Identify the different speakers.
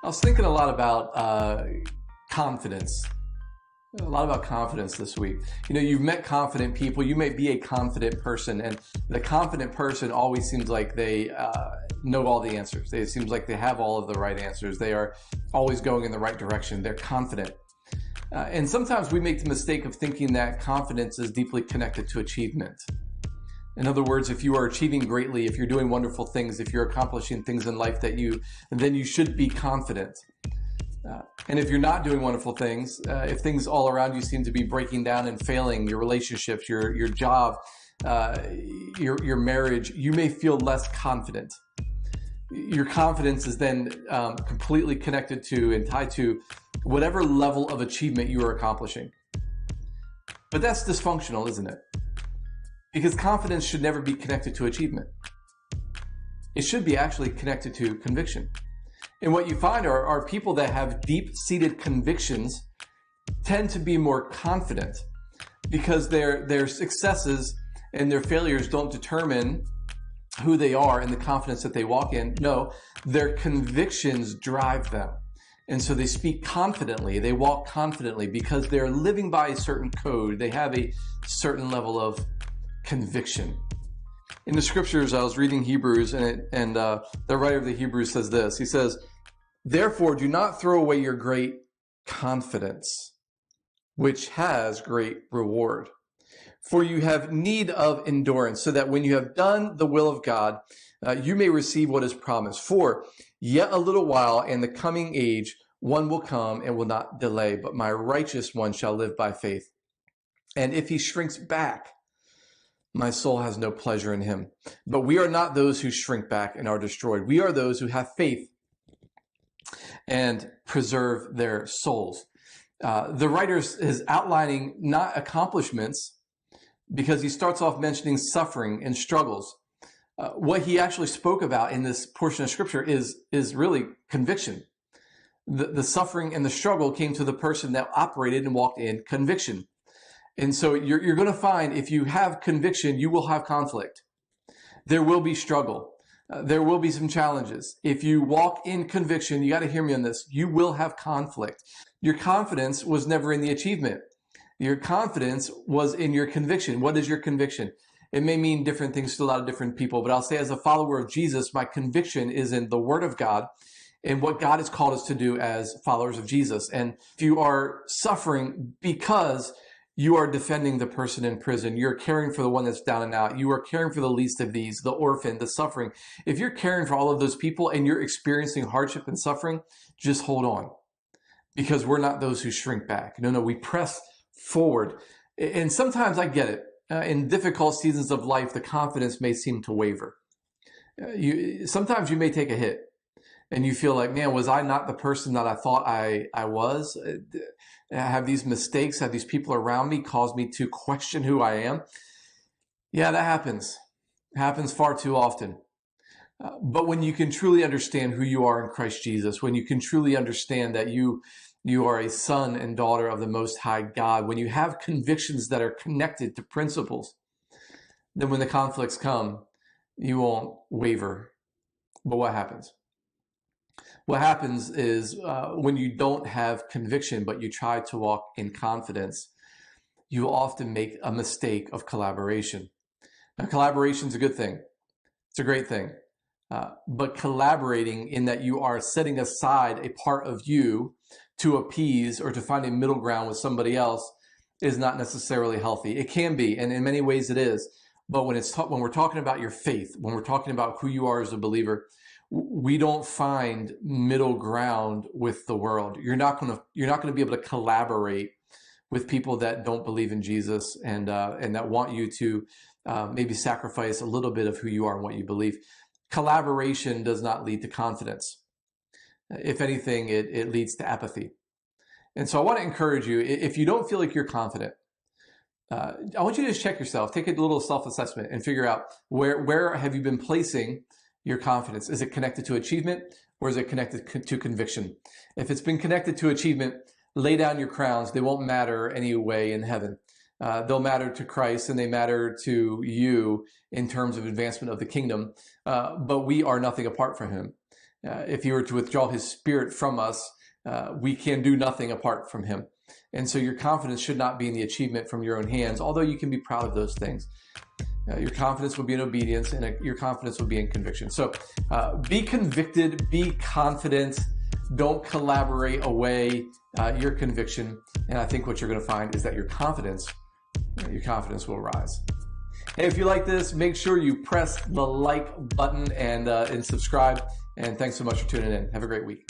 Speaker 1: I was thinking a lot about confidence. A lot about confidence this week. You know, you've met confident people. You may be a confident person, and the confident person always seems like they know all the answers. It seems like they have all of the right answers. They are always going in the right direction. They're confident. And sometimes we make the mistake of thinking that confidence is deeply connected to achievement. In other words, if you are achieving greatly, if you're doing wonderful things, if you're accomplishing things in life then you should be confident. And if you're not doing wonderful things, if things all around you seem to be breaking down and failing, your relationships, your job, your marriage, you may feel less confident. Your confidence is then completely connected to and tied to whatever level of achievement you are accomplishing. But that's dysfunctional, isn't it? Because confidence should never be connected to achievement. It should be actually connected to conviction. And what you find are people that have deep-seated convictions tend to be more confident because their successes and their failures don't determine who they are and the confidence that they walk in. No, their convictions drive them. And so they speak confidently, they walk confidently because they're living by a certain code. They have a certain level of conviction. In the scriptures, I was reading Hebrews, and the writer of the Hebrews says this. He says, "Therefore, do not throw away your great confidence, which has great reward. For you have need of endurance, so that when you have done the will of God, you may receive what is promised. For yet a little while, and the coming age, one will come and will not delay, but my righteous one shall live by faith. And if he shrinks back, my soul has no pleasure in him. But we are not those who shrink back and are destroyed. We are those who have faith and preserve their souls." The writer is outlining not accomplishments because he starts off mentioning suffering and struggles. What he actually spoke about in this portion of scripture is really conviction. The suffering and the struggle came to the person that operated and walked in conviction. And so you're going to find if you have conviction, you will have conflict. There will be struggle. There will be some challenges. If you walk in conviction, you got to hear me on this, you will have conflict. Your confidence was never in the achievement. Your confidence was in your conviction. What is your conviction? It may mean different things to a lot of different people, but I'll say as a follower of Jesus, my conviction is in the Word of God and what God has called us to do as followers of Jesus. And if you are suffering because you are defending the person in prison, you're caring for the one that's down and out, you are caring for the least of these, the orphan, the suffering. If you're caring for all of those people and you're experiencing hardship and suffering, just hold on, because we're not those who shrink back. No, we press forward. And sometimes I get it. In difficult seasons of life, the confidence may seem to waver. Sometimes you may take a hit and you feel like, man, was I not the person that I thought I was? Have these mistakes, have these people around me caused me to question who I am? Yeah, that happens. It happens far too often. But when you can truly understand who you are in Christ Jesus, when you can truly understand that you are a son and daughter of the Most High God, when you have convictions that are connected to principles, then when the conflicts come, you won't waver. But what happens? What happens is when you don't have conviction, but you try to walk in confidence, you will often make a mistake of collaboration. Now, collaboration is a good thing. It's a great thing. But collaborating in that you are setting aside a part of you to appease or to find a middle ground with somebody else is not necessarily healthy. It can be, and in many ways it is. But when we're talking about your faith, when we're talking about who you are as a believer, we don't find middle ground with the world. You're not going to be able to collaborate with people that don't believe in Jesus and that want you to maybe sacrifice a little bit of who you are and what you believe. Collaboration does not lead to confidence. If anything, it leads to apathy. And so I want to encourage you, if you don't feel like you're confident, I want you to just check yourself, take a little self-assessment and figure out where have you been placing your confidence. Is it connected to achievement or is it connected to conviction? If it's been connected to achievement, lay down your crowns. They won't matter anyway in heaven. They'll matter to Christ and they matter to you in terms of advancement of the kingdom. But we are nothing apart from him. If he were to withdraw his spirit from us, we can do nothing apart from him. And so your confidence should not be in the achievement from your own hands, although you can be proud of those things. Your confidence will be in obedience, and your confidence will be in conviction. So be convicted, be confident. Don't collaborate away your conviction. And I think what you're going to find is that your confidence will rise. Hey, if you like this, make sure you press the like button and subscribe. And thanks so much for tuning in. Have a great week.